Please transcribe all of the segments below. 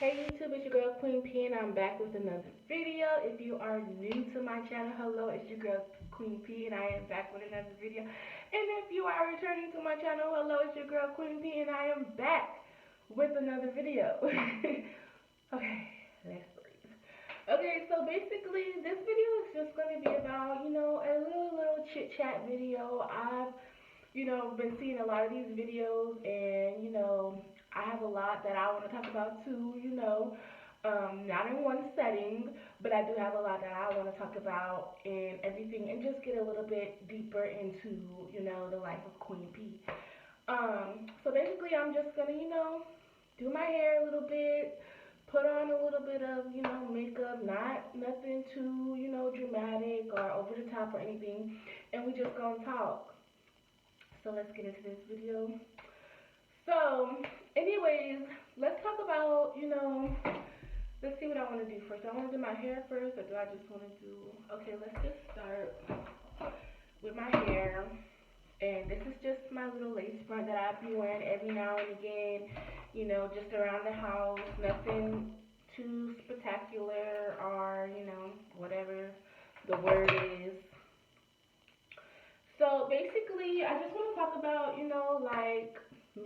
Hey YouTube, it's your girl Queen P and I'm back with another video. If you are new to my channel, hello, it's your girl Queen P and I am back with another video. And if you are returning to my channel, hello, it's your girl Queen P and I am back with another video. Okay, let's breathe. Okay, so basically this video is just going to be about, a little chit chat video. I've been seeing a lot of these videos and, I have a lot that I want to talk about too, not in one setting, but I do have a lot that I want to talk about and everything and just get a little bit deeper into, the life of Queen P. So basically I'm just going to, do my hair a little bit, put on a little bit of, makeup, nothing too, dramatic or over the top or anything, and we just gonna talk. So let's get into this video. So, anyways, let's talk about, let's see what I want to do first. I want to do my hair first, or do I just want to do, okay, let's just start with my hair. And this is just my little lace front that I be wearing every now and again, just around the house. Nothing too spectacular or, whatever the word is. So basically, I just want to talk about, like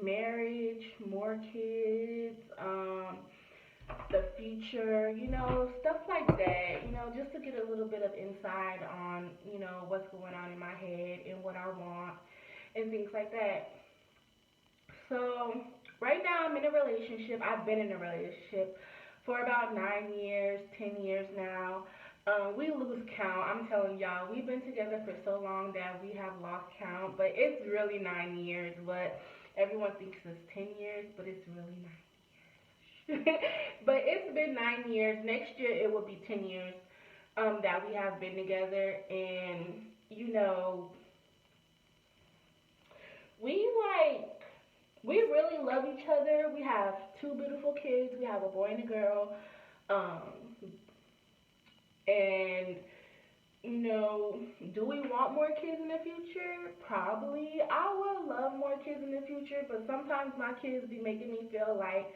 marriage, more kids, the future, stuff like that, just to get a little bit of insight on, what's going on in my head and what I want and things like that. So right now I'm in a relationship. I've been in a relationship for about 9 years, 10 years now. We lose count. I'm telling y'all, we've been together for so long that we have lost count, but it's really 9 years. But everyone thinks it's 10 years, but it's really 9 years. But it's been 9 years. Next year it will be 10 years that we have been together, and we really love each other. We have two beautiful kids. We have a boy and a girl. And, do we want more kids in the future? Probably. I would love more kids in the future, but sometimes my kids be making me feel like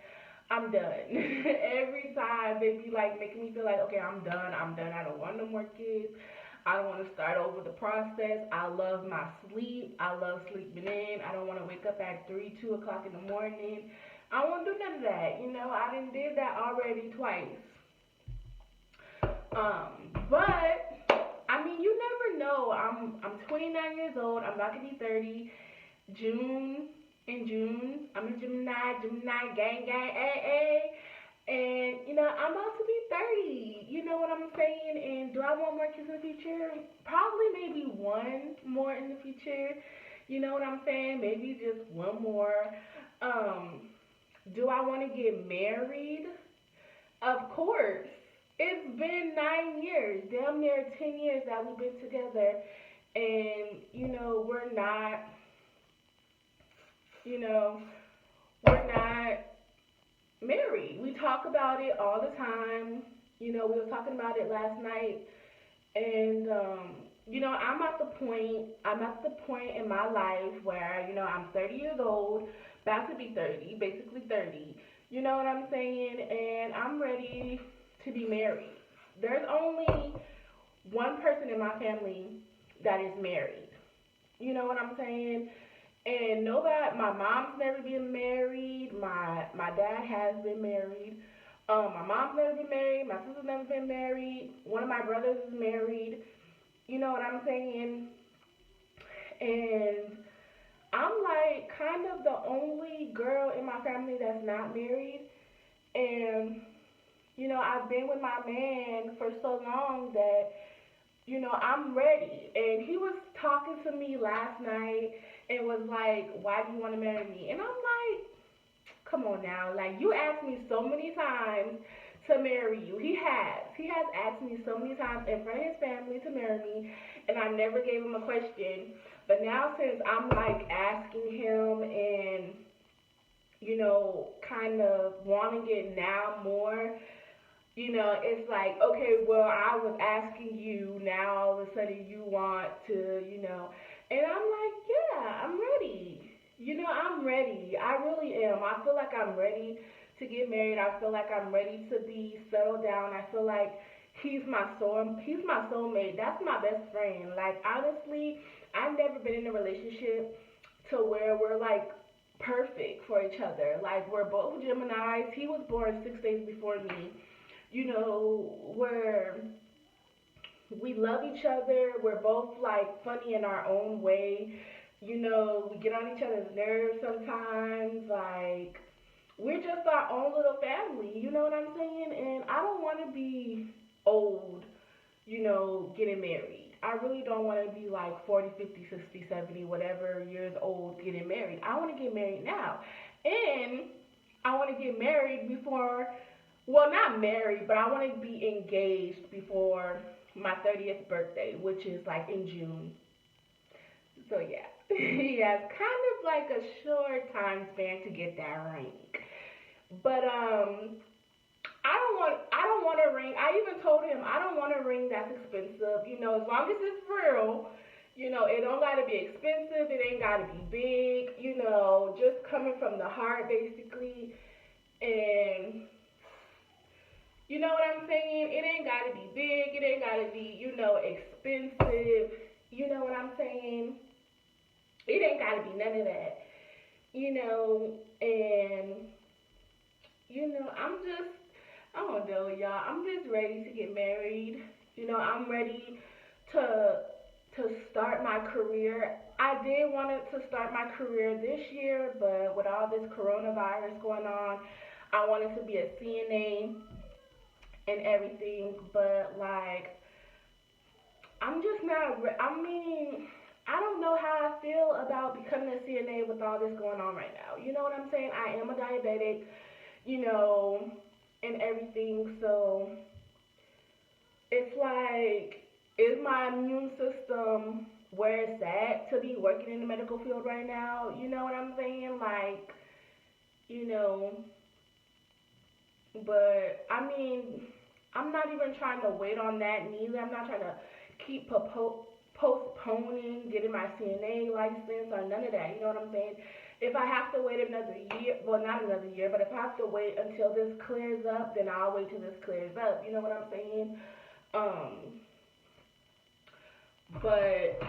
I'm done. Every time they be like making me feel like, okay, I'm done. I don't want no more kids. I don't want to start over the process. I love my sleep. I love sleeping in. I don't want to wake up at 3, 2 o'clock in the morning. I don't want to do none of that. I done did that already twice. But I mean, you never know. I'm 29 years old. I'm about to be 30. In June. I'm a Gemini, gang, AA. And, I'm about to be 30. You know what I'm saying? And do I want more kids in the future? Probably maybe one more in the future. You know what I'm saying? Maybe just one more. Do I want to get married? Of course. It's been 9 years, damn near 10 years that we've been together, and, we're not married. We talk about it all the time. We were talking about it last night, and, I'm at the point in my life where, I'm 30 years old, about to be 30, basically 30, you know what I'm saying, and I'm ready to be married. There's only one person in my family that is married. You know what I'm saying? And nobody, my mom's never been married. My dad has been married. My mom's never been married. My sister's never been married. One of my brothers is married. You know what I'm saying? And I'm like kind of the only girl in my family that's not married. And I've been with my man for so long that, I'm ready. And he was talking to me last night and was like, why do you want to marry me? And I'm like, come on now. Like, you asked me so many times to marry you. He has. He has asked me so many times in front of his family to marry me, and I never gave him a question. But now since I'm, like, asking him and, kind of wanting it now more, it's like, okay, well, I was asking you, now all of a sudden you want to, and I'm like, yeah, I'm ready. I'm ready. I really am. I feel like I'm ready to get married. I feel like I'm ready to be settled down. I feel like he's my soulmate. That's my best friend. Like honestly, I've never been in a relationship to where we're like perfect for each other. Like we're both Geminis. He was born 6 days before me. You know, we love each other. We're both like funny in our own way. You know, we get on each other's nerves sometimes. Like we're just our own little family. You know what I'm saying? And I don't want to be old, you know, getting married. I really don't want to be like 40, 50, 60, 70, whatever years old getting married. I want to get married now. And I want to get married before, well, not married, but I want to be engaged before my 30th birthday, which is like in June. So yeah, he has kind of like a short time span to get that ring. But I don't want a ring. I even told him I don't want a ring that's expensive. You know, as long as it's real, you know, it don't gotta be expensive, it ain't gotta be big, you know, just coming from the heart basically. And you know what I'm saying? It ain't gotta be big, it ain't gotta be, you know, expensive. You know what I'm saying? It ain't gotta be none of that. You know, and you know, I don't know, y'all. I'm just ready to get married. You know, I'm ready to start my career. I did want to start my career this year, but with all this coronavirus going on, I wanted to be a CNA and everything. But like, I'm just not. I mean, I don't know how I feel about becoming a CNA with all this going on right now. You know what I'm saying? I am a diabetic, you know, and everything. So it's like, is my immune system where it's at to be working in the medical field right now? You know what I'm saying? Like, you know, but I mean, I'm not even trying to wait on that neither. I'm not trying to keep postponing getting my CNA license or none of that. You know what I'm saying? If I have to wait another year, well, not another year, but if I have to wait until this clears up, then I'll wait till this clears up. You know what I'm saying? Um, but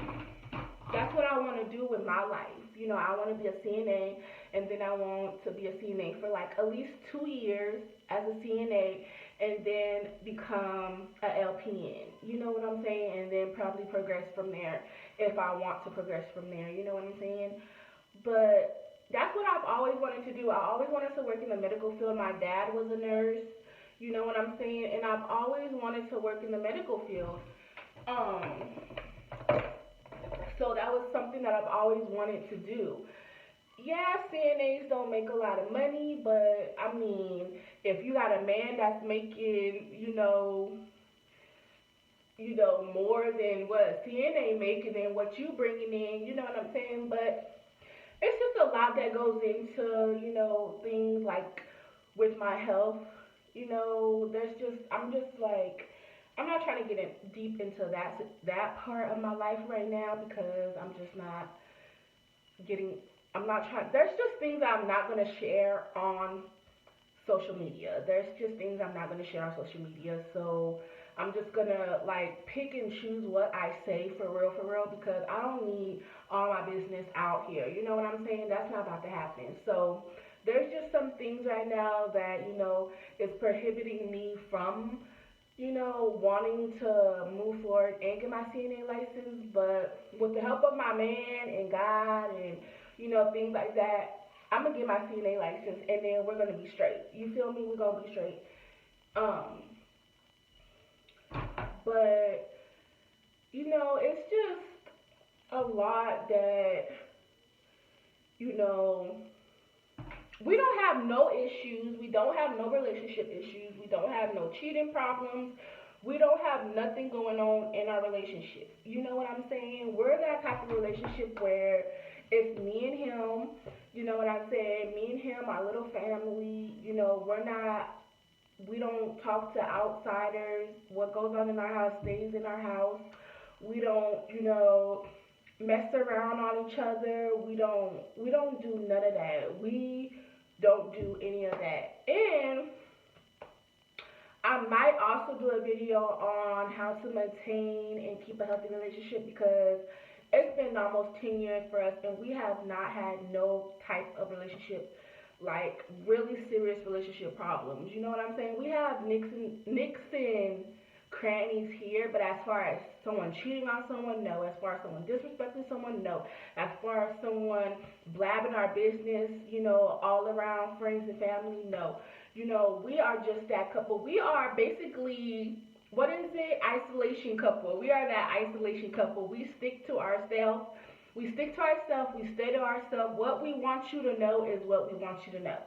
that's what I want to do with my life. You know, I want to be a CNA, and then I want to be a CNA for like at least 2 years as a CNA, and then become a LPN. You know what I'm saying? And then probably progress from there if I want to progress from there. You know what I'm saying? But that's what I've always wanted to do. I always wanted to work in the medical field. My dad was a nurse. You know what I'm saying? And I've always wanted to work in the medical field. Um, so that was something that I've always wanted to do. Yeah, CNAs don't make a lot of money, but I mean, if you got a man that's making, more than what a CNA making and what you bringing in, you know what I'm saying? But it's just a lot that goes into, things like with my health. I'm just like, I'm not trying to get deep into that part of my life right now because I'm just not getting. I'm not trying. There's just things that I'm not gonna share on social media. There's just things I'm not gonna share on social media. So I'm just gonna like pick and choose what I say for real, because I don't need all my business out here. You know what I'm saying? That's not about to happen. So there's just some things right now that is prohibiting me from wanting to move forward and get my CNA license. But with the help of my man and God and things like that, I'm gonna get my CNA license and then we're gonna be straight. You feel me? We're gonna be straight. Um, but it's just a lot that you know we don't have no issues. We don't have no relationship issues. We don't have no cheating problems. We don't have nothing going on in our relationship. You know what I'm saying? We're that type of relationship where it's me and him. You know what I'm saying? Me and him, our little family. We don't talk to outsiders. What goes on in our house stays in our house. We don't, mess around on each other. We don't do none of that. We don't do any of that. And I might also do a video on how to maintain and keep a healthy relationship, because it's been almost 10 years for us and we have not had no type of relationship, like really serious relationship problems. You know what I'm saying? We have Nixon crannies here, but as far as someone cheating on someone, no. As far as someone disrespecting someone, no. As far as someone blabbing our business, all around friends and family, no. We are just that couple. We are basically, what is it? Isolation couple. We are that isolation couple. We stick to ourselves. We stick to ourselves. We stay to ourselves. What we want you to know is what we want you to know.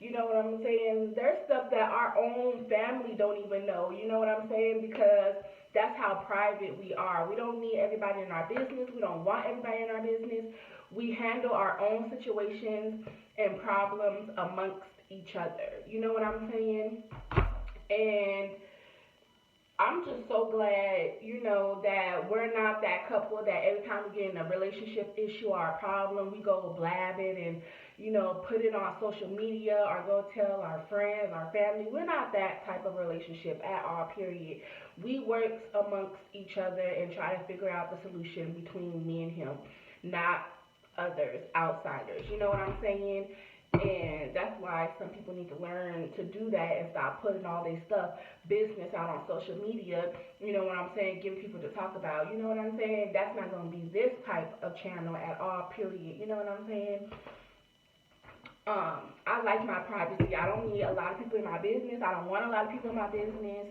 You know what I'm saying? There's stuff that our own family don't even know. You know what I'm saying? Because that's how private we are. We don't need everybody in our business. We don't want everybody in our business. We handle our own situations and problems amongst each other. You know what I'm saying? And I'm just so glad, that we're not that couple that every time we get in a relationship issue or a problem, we go blab it and, put it on social media or go tell our friends, our family. We're not that type of relationship at all, period. We work amongst each other and try to figure out the solution between me and him, not others, outsiders. You know what I'm saying? And that's why some people need to learn to do that and stop putting all their stuff, business out on social media. You know what I'm saying? Giving people to talk about. You know what I'm saying? That's not going to be this type of channel at all, period. You know what I'm saying? I like my privacy. I don't need a lot of people in my business. I don't want a lot of people in my business.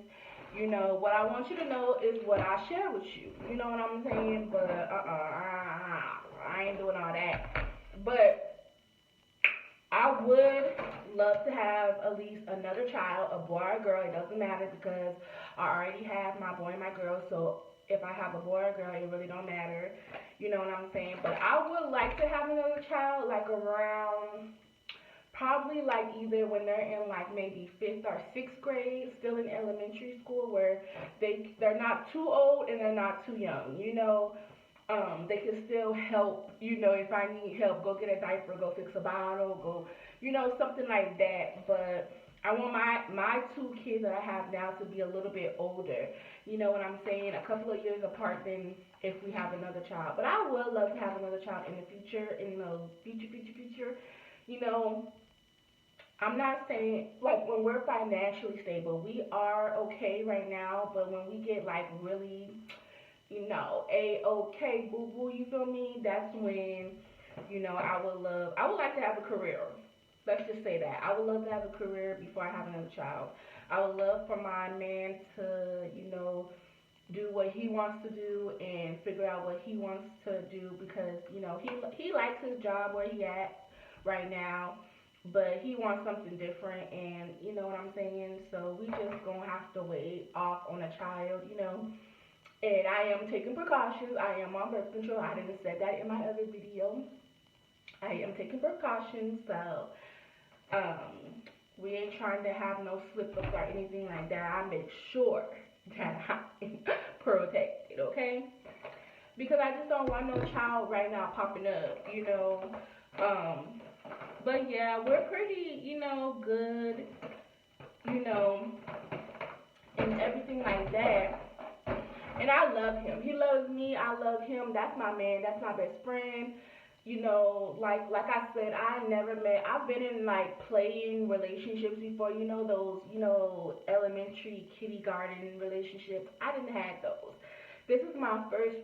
What I want you to know is what I share with you. You know what I'm saying? But I ain't doing all that. But I would love to have at least another child, a boy or a girl. It doesn't matter, because I already have my boy and my girl. So if I have a boy or a girl, it really don't matter. You know what I'm saying? But I would like to have another child, like around, probably like either when they're in like maybe 5th or 6th grade, still in elementary school, where they're not too old and they're not too young. They can still help, if I need help, go get a diaper, go fix a bottle, go, something like that. But I want my 2 kids that I have now to be a little bit older. You know what I'm saying? A couple of years apart than if we have another child. But I would love to have another child in the future, future. I'm not saying, like, when we're financially stable, we are okay right now, but when we get, like, really, A-okay, boo-boo, you feel me? That's when, I would like to have a career. Let's just say that. I would love to have a career before I have another child. I would love for my man to, do what he wants to do and figure out what he wants to do, because, he likes his job where he at right now, but he wants something different, and you know what I'm saying? So we just gonna have to wait off on a child, And I am taking precautions. I am on birth control. I didn't say that in my other video. I am taking precautions, so we ain't trying to have no slip-ups or anything like that. I make sure that I'm protected, okay? Because I just don't want no child right now popping up, But yeah, we're pretty, good, and everything like that. And I love him. He loves me. I love him. That's my man. That's my best friend. Like I said, I've been in like playing relationships before, those, elementary kindergarten relationships. I didn't have those. This is my first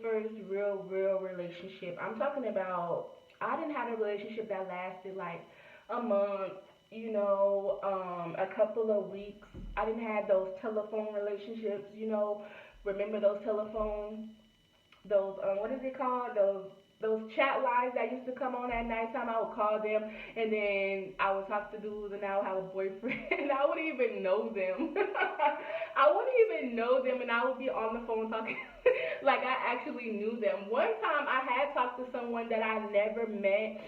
real relationship. I'm talking about, I didn't have a relationship that lasted like a month, a couple of weeks. I didn't have those telephone relationships, remember those telephones, those, what is it called? Those chat lines that used to come on at nighttime. I would call them, and then I would talk to dudes, and I would have a boyfriend, and I wouldn't even know them. I wouldn't even know them, and I would be on the phone talking like I actually knew them. One time, I had talked to someone that I never met,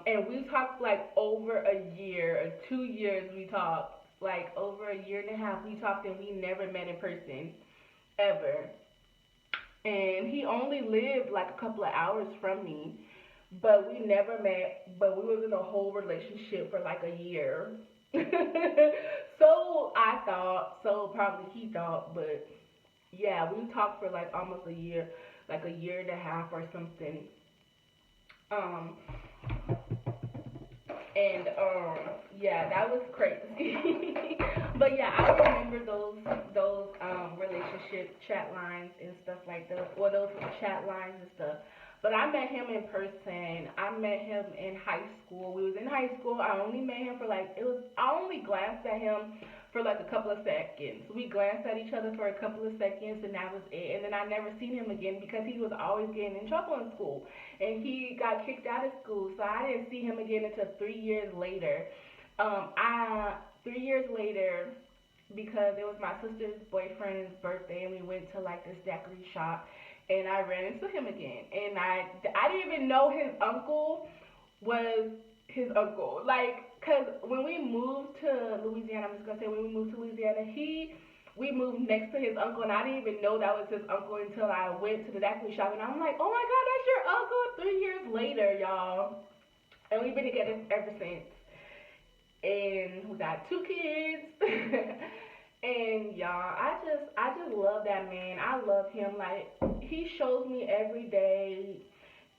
and we talked like over a year, or 2 years we talked, like over a year and a half we talked, and we never met in person, ever. And he only lived like a couple of hours from me. but we never met, but we was in a whole relationship for like a year. So I thought, so probably he thought, but yeah, we talked for like almost a year, like a year and a half or something. Um, and yeah, that was crazy. But yeah, I remember those relationship chat lines and stuff like that, or those chat lines and stuff. But I met him in person. I met him in high school. We was in high school. I only met him for like it was. I only glanced at him for like a couple of seconds. We glanced at each other for a couple of seconds, and that was it. And then I never seen him again because he was always getting in trouble in school, and he got kicked out of school. So I didn't see him again until 3 years later. I 3 years later, because it was my sister's boyfriend's birthday, and we went to like this daiquiri shop, and I ran into him again, and I didn't even know his uncle was his uncle. Like, cause when we moved to Louisiana, I'm just gonna say when we moved to Louisiana, we moved next to his uncle, and I didn't even know that was his uncle until I went to the daiquiri shop, and I'm like, oh my god, that's your uncle. 3 years later, y'all, and we've been together ever since. And we got 2 kids. And y'all, I just love that man. I love him. Like, he shows me every day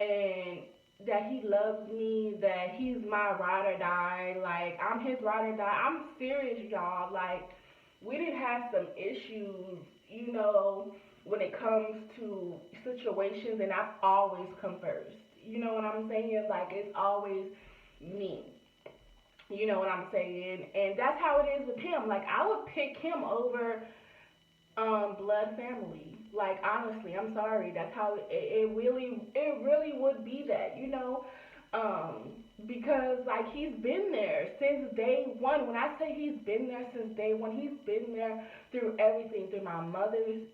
and that he loves me, that he's my ride or die. Like, I'm his ride or die. I'm serious, y'all. Like, we didn't have some issues, when it comes to situations, and I've always come first. You know what I'm saying? Like, it's always me. You know what I'm saying? And that's how it is with him. Like, I would pick him over blood family. Like, honestly, I'm sorry. That's how it really would be that. Because like he's been there since day one. When I say he's been there since day one, he's been there through everything, through my mother's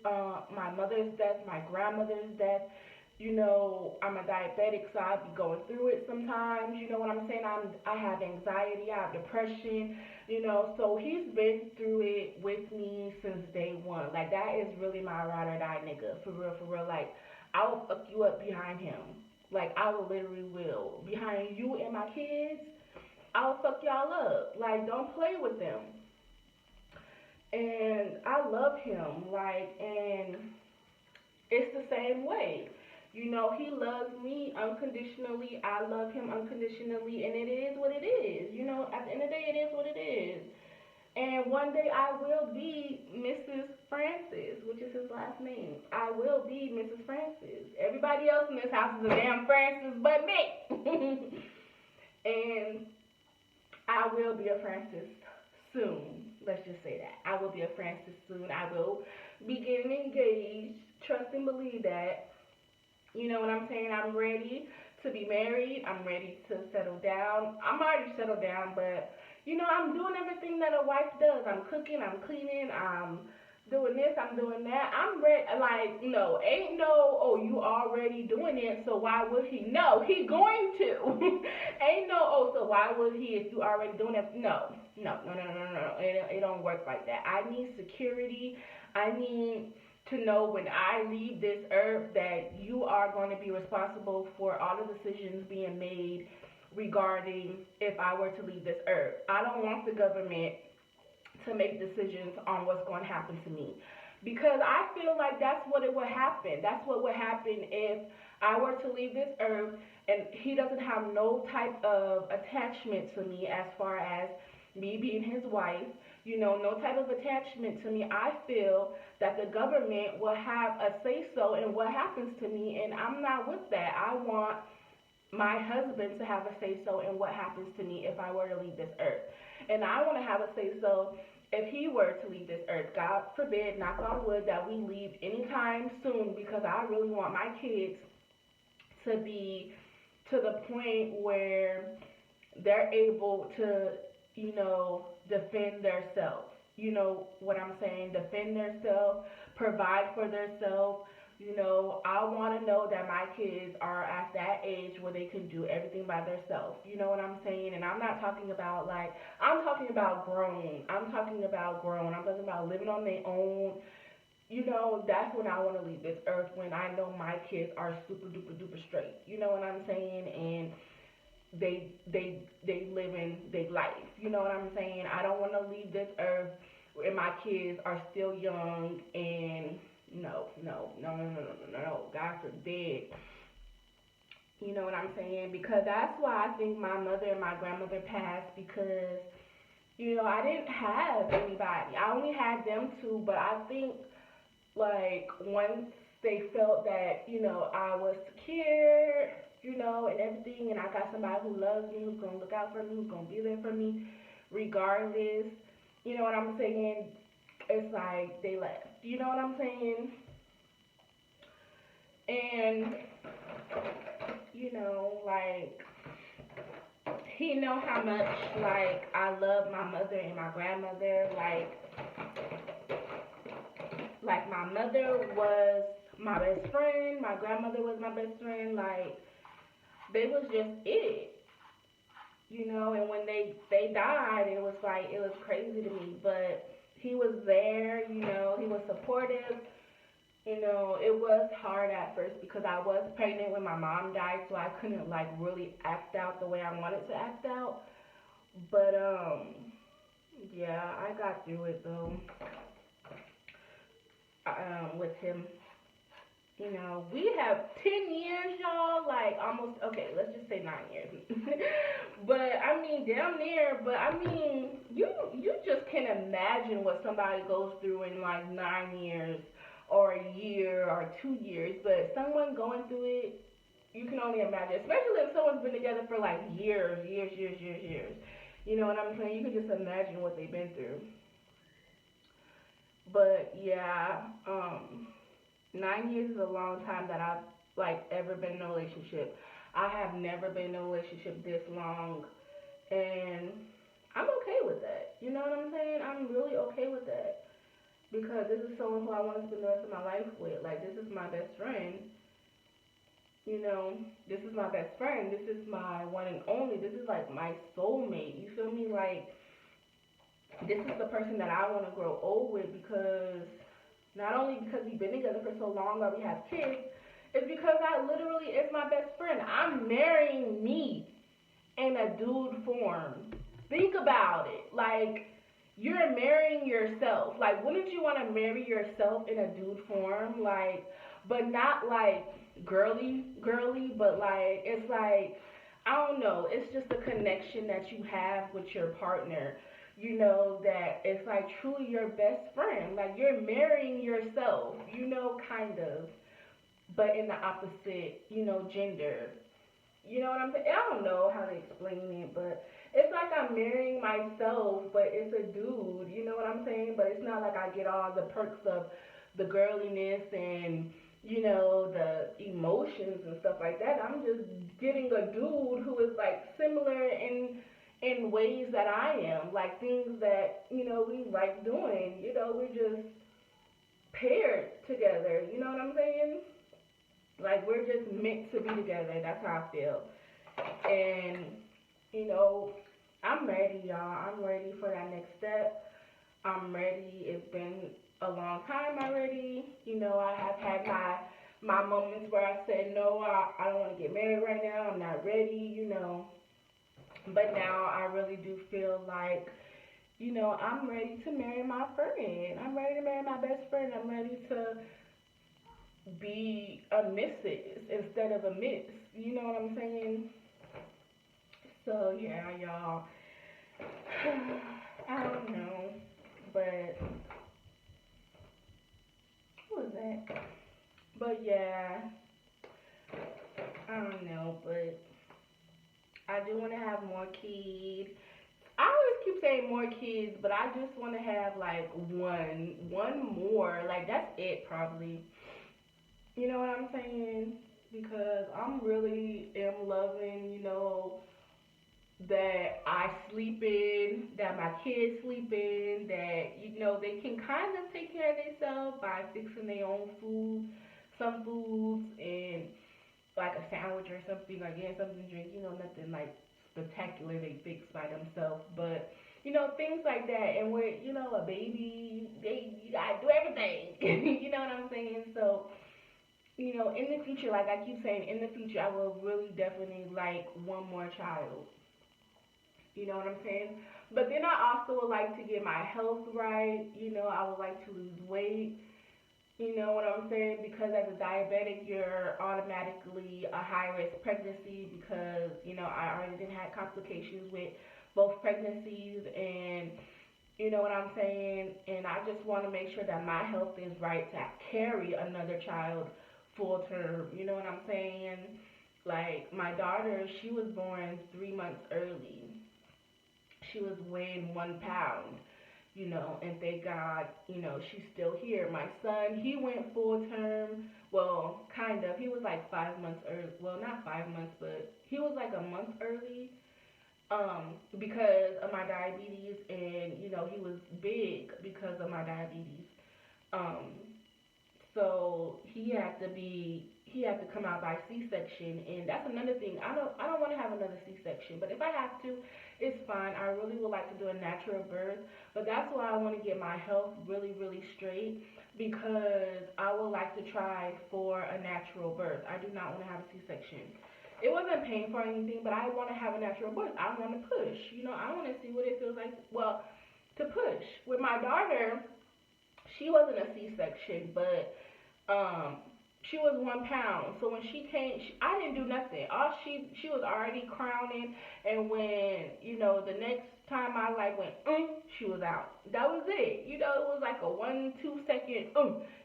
death, my grandmother's death. I'm a diabetic, so I be going through it sometimes. You know what I'm saying? I have anxiety, I have depression. So he's been through it with me since day one. Like, that is really my ride or die nigga, for real, for real. Like, I will fuck you up behind him. Like, I will literally will behind you and my kids. I'll fuck y'all up. Like, don't play with them. And I love him. Like, and it's the same way. He loves me unconditionally. I love him unconditionally, and it is what it is. At the end of the day, it is what it is. And one day I will be Mrs. Francis, which is his last name. I will be Mrs. Francis. Everybody else in this house is a damn Francis but me. And I will be a Francis soon. Let's just say that. I will be a Francis soon. I will be getting engaged. Trust and believe that. You know what I'm saying? I'm ready to be married. I'm ready to settle down. I'm already settled down, but I'm doing everything that a wife does. I'm cooking, I'm cleaning, I'm doing this, I'm doing that. I'm ready. Like, no, ain't no, oh, you already doing it, so why would he? No, he going to. Ain't no, oh, so why would he if you already doing it? No, no, no, no, no, no, no. It don't work like that. I need security. I need to know when I leave this earth that you are going to be responsible for all the decisions being made regarding if I were to leave this earth. I don't want the government to make decisions on what's going to happen to me, because I feel like that's what it would happen. That's what would happen if I were to leave this earth and he doesn't have no type of attachment to me as far as me being his wife, no type of attachment to me. I feel that the government will have a say so in what happens to me, and I'm not with that. I want my husband to have a say so in what happens to me if I were to leave this earth. And I want to have a say so if he were to leave this earth. God forbid, knock on wood, that we leave anytime soon, because I really want my kids to be to the point where they're able to, defend themselves. You know what I'm saying? Defend themselves, provide for themselves. I want to know that my kids are at that age where they can do everything by themselves. You know what I'm saying? And I'm not talking about I'm talking about grown. I'm talking about living on their own, you know, that's when I want to leave this earth, when I know my kids are super duper duper straight. You know what I'm saying? And they living their life. You know what I'm saying? I don't want to leave this earth where my kids are still young and no. God forbid. You know what I'm saying? Because that's why I think my mother and my grandmother passed, because you know, I didn't have anybody. I only had them two, but I think like once they felt that, you know, I was secure, you know, and everything, and I got somebody who loves me, who's gonna look out for me, who's gonna be there for me regardless, you know what I'm saying? It's like they left. You know what I'm saying? And you know, like he know how much like I love my mother and my grandmother. Like my mother was my best friend, my grandmother was my best friend. Like they was just it, you know. And when they died, it was like it was crazy to me. But he was there, you know. He was supportive. You know, it was hard at first because I was pregnant when my mom died, so I couldn't like really act out the way I wanted to act out. But yeah, I got through it though. With him, you know, we have 10 years, y'all. Like almost, okay, let's just say 9 years. But I mean, damn near. But I mean, you just can't imagine what somebody goes through in like 9 years, or a year, or 2 years. But someone going through it, you can only imagine. Especially if someone's been together for like years. You know what I'm saying? You can just imagine what they've been through. But yeah, 9 years is a long time that I've like ever been in a relationship. I have never been in a relationship this long, and I'm okay with that. You know what I'm saying? I'm really okay with that, because this is someone who I want to spend the rest of my life with. Like this is my best friend. You know, this is my best friend. This is my one and only. This is like my soulmate. You feel me? Like this is the person that I want to grow old with, because not only because we've been together for so long while we have kids, it's because I literally is my best friend. I'm marrying me in a dude form. Think about it. Like, you're marrying yourself. Like, wouldn't you want to marry yourself in a dude form? Like, but not like girly, but like, it's like, I don't know. It's just a connection that you have with your partner. You know, that it's like truly your best friend. Like, you're marrying yourself, you know, kind of, but in the opposite, you know, gender. You know what I'm saying? I don't know how to explain it, but it's like I'm marrying myself, but it's a dude. You know what I'm saying? But it's not like I get all the perks of the girliness and, you know, the emotions and stuff like that. I'm just getting a dude who is like similar in ways that I am, like things that, you know, we like doing. You know, we're just paired together. You know what I'm saying? Like we're just meant to be together. That's how I feel. And you know, I'm ready, y'all. I'm ready for that next step. I'm ready. It's been a long time already. You know, I have had my moments where I said no, I don't want to get married right now. I'm not ready. You know, but now I really do feel like, you know, I'm ready to marry my friend. I'm ready to marry my best friend. I'm ready to be a missus instead of a miss. You know what I'm saying? So yeah, y'all. I don't know, but what was that? But yeah, I don't know, but I do want to have more kids. I always keep saying more kids, but I just want to have like one more. Like that's it, probably. You know what I'm saying? Because I'm really am loving, you know, that I sleep in, that my kids sleep in, that, you know, they can kind of take care of themselves by fixing their own food, some foods, and like a sandwich or something, like getting something to drink, you know, nothing like spectacular they fix by themselves. But things like that. And with, a baby, you gotta do everything. You know what I'm saying? So, in the future, like I keep saying, in the future, I will really definitely like one more child. You know what I'm saying? But then I also would like to get my health right. I would like to lose weight. You know what I'm saying? Because as a diabetic, you're automatically a high risk pregnancy because, I already didn't have complications with both pregnancies and you know what I'm saying? And I just want to make sure that my health is right to carry another child full term. You know what I'm saying? Like my daughter, she was born 3 months early. She was weighing 1 pound, and thank God, she's still here. My son, he went full term. Well, kind of. He was like 5 months early. Well, not 5 months, but he was like a month early because of my diabetes, and he was big because of my diabetes. Um, so he had to come out by C-section, and that's another thing. I don't want to have another C-section, but if I have to, it's fine. I really would like to do a natural birth, but that's why I want to get my health really really straight because I would like to try for a natural birth. I do not want to have a C-section. It wasn't painful or anything, but I want to have a natural birth. I want to push. I want to see what it feels like. Well, to push with my daughter, she wasn't a C-section, but she was 1 pound. So when she came, I didn't do nothing. All she was already crowning, and when the next time I like went, she was out. That was it. It was like a 1-2 second,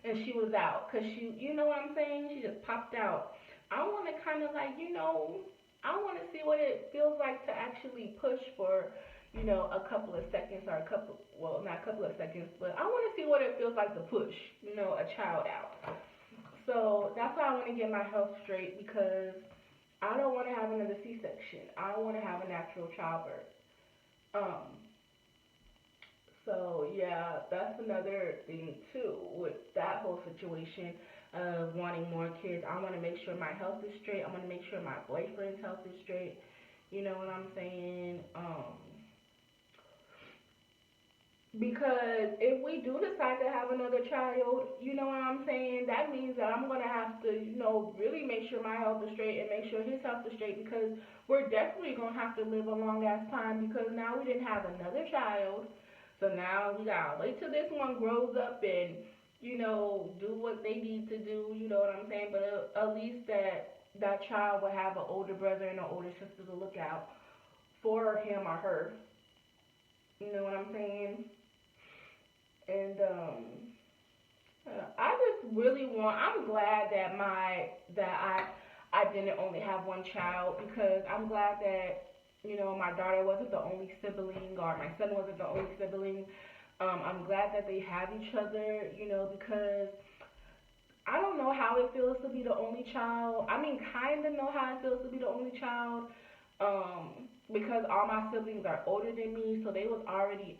and she was out. Cause you know what I'm saying? She just popped out. I want to kind of like, I want to see what it feels like to actually push for a couple of seconds or well, not a couple of seconds, but I want to see what it feels like to push, a child out. So that's why I want to get my health straight because I don't want to have another C-section. I want to have a natural childbirth. Um, so yeah, that's another thing too with that whole situation of wanting more kids. I want to make sure my health is straight. I want to make sure my boyfriend's health is straight. You know what I'm saying? Because if we do decide to have another child, you know what I'm saying, that means that I'm gonna have to, really make sure my health is straight and make sure his health is straight because we're definitely gonna have to live a long ass time because now we didn't have another child. So now we gotta wait till this one grows up and, do what they need to do, you know what I'm saying? But at least that child will have an older brother and an older sister to look out for him or her. You know what I'm saying? And I just really want. I'm glad that I didn't only have one child because I'm glad that my daughter wasn't the only sibling or my son wasn't the only sibling. I'm glad that they have each other, because I don't know how it feels to be the only child. I mean, kind of know how it feels to be the only child, because all my siblings are older than me, so they was already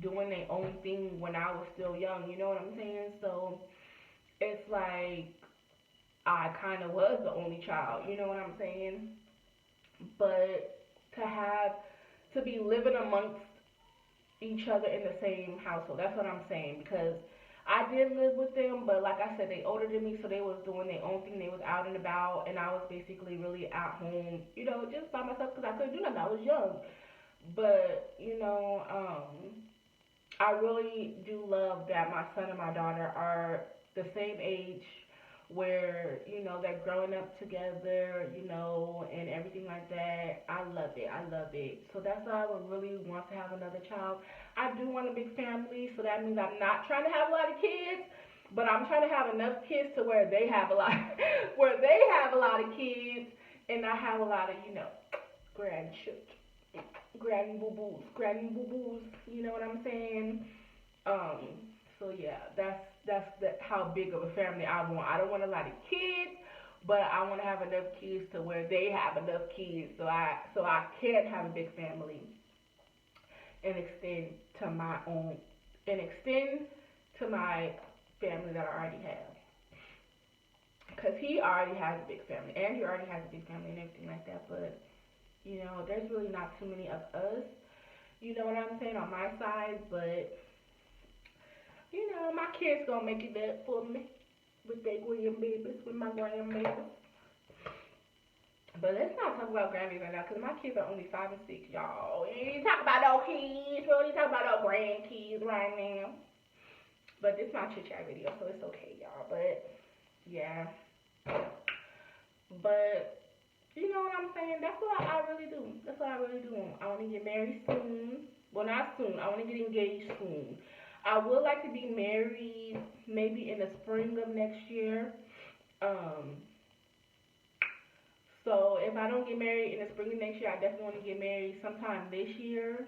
doing their own thing when I was still young, you know what I'm saying? So it's like I kind of was the only child, you know what I'm saying? But to be living amongst each other in the same household, that's what I'm saying, because I did live with them, but like I said, they older than me, so they was doing their own thing. They was out and about, and I was basically really at home, just by myself because I couldn't do nothing. I was young, but I really do love that my son and my daughter are the same age where, they're growing up together, and everything like that. I love it. I love it. So that's why I would really want to have another child. I do want a big family, so that means I'm not trying to have a lot of kids, but I'm trying to have enough kids to where they have a lot where they have a lot of kids and I have a lot of, grandchildren. Granny boo boos, you know what I'm saying? Um, so yeah, that's how big of a family I want. I don't want a lot of kids, but I want to have enough kids to where they have enough kids, so I can have a big family and extend to my family that I already have. Cause he already has a big family, and he already has a big family and everything like that, but there's really not too many of us. You know what I'm saying, on my side, but you know, my kids gonna make it up for me with their grandbabies, with my grandbabies. But let's not talk about grandbabies right now, cause my kids are only 5 and 6, y'all. We ain't talk about no kids. We only talk about no grandkids right now. But this is my chit chat video, so it's okay, y'all. But yeah, but you know what I'm saying? That's what I really do. That's what I really do. I want to get married soon. Well, not soon. I want to get engaged soon. I would like to be married maybe in the spring of next year. Um, so if I don't get married in the spring of next year, I definitely want to get married sometime this year.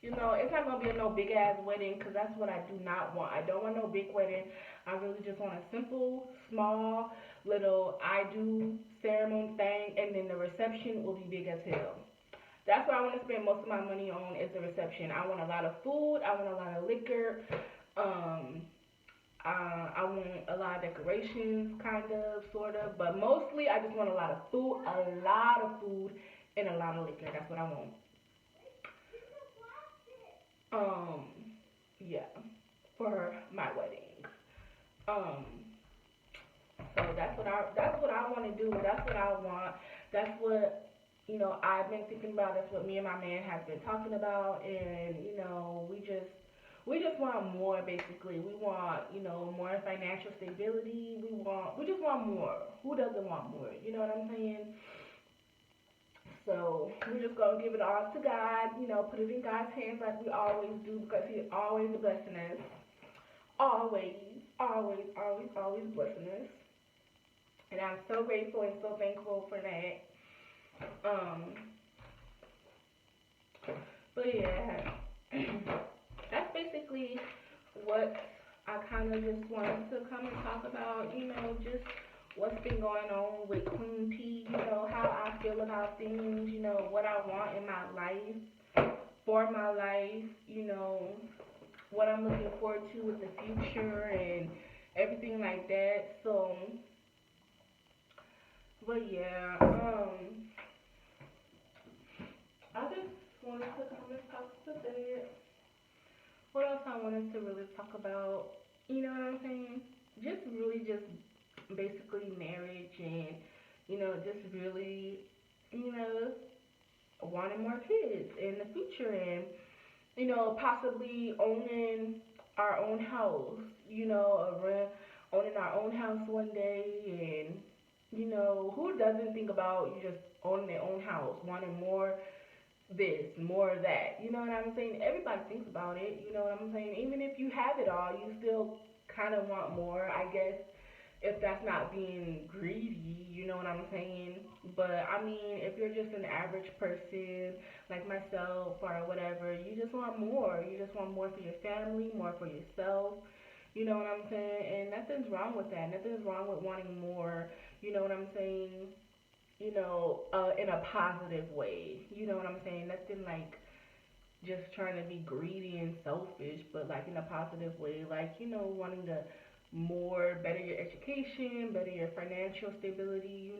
You know, it's not gonna be no big ass wedding because that's what I do not want. I don't want no big wedding. I really just want a simple, small, little I do ceremony thing, and then the reception will be big as hell. That's what I want to spend most of my money on is the reception. I want a lot of food. I want a lot of liquor. Um, I want a lot of decorations, kind of, sort of, but mostly I just want a lot of food, and a lot of liquor. That's what I want. Um, yeah, for my wedding. Um, so that's what I want to do. That's what I want. That's what I've been thinking about. That's what me and my man have been talking about, and we just want more. Basically, we want more financial stability. We just want more. Who doesn't want more? You know what I'm saying? So we're just gonna give it all to God, put it in God's hands like we always do because He's always blessing us. Always, always, always, always blessing us. And I'm so grateful and so thankful for that. Um, but yeah, that's basically what I kind of just wanted to come and talk about, just what's been going on with Queen P, how I feel about things, what I want in my life, for my life, what I'm looking forward to with the future and everything like that. So, but yeah, I just wanted to come and talk to that. What else I wanted to really talk about? You know what I'm saying? Just really just basically marriage and just really you know wanting more kids in the future and possibly owning our own house, owning our own house one day, and who doesn't think about you just owning their own house, wanting more this, more that. You know what I'm saying? Everybody thinks about it. You know what I'm saying? Even if you have it all, you still kind of want more, I guess, if that's not being greedy, you know what I'm saying? But I mean, if you're just an average person like myself or whatever, you just want more. You just want more for your family, more for yourself. You know what I'm saying? And nothing's wrong with that. Nothing's wrong with wanting more. You know what I'm saying? In a positive way. You know what I'm saying? Nothing like just trying to be greedy and selfish, but like in a positive way, like wanting to better your education, better your financial stability,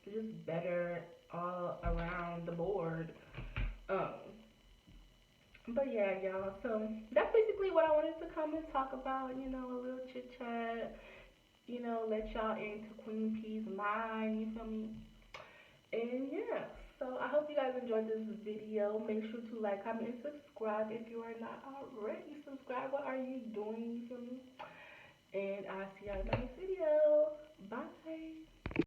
just better all around the board. Um, but yeah, y'all. So that's basically what I wanted to come and talk about. A little chit chat. Let y'all into Queen P's mind. You feel me? And yeah, so I hope you guys enjoyed this video. Make sure to like, comment, and subscribe if you are not already subscribed. What are you doing? You feel me? And I'll see y'all in the next video.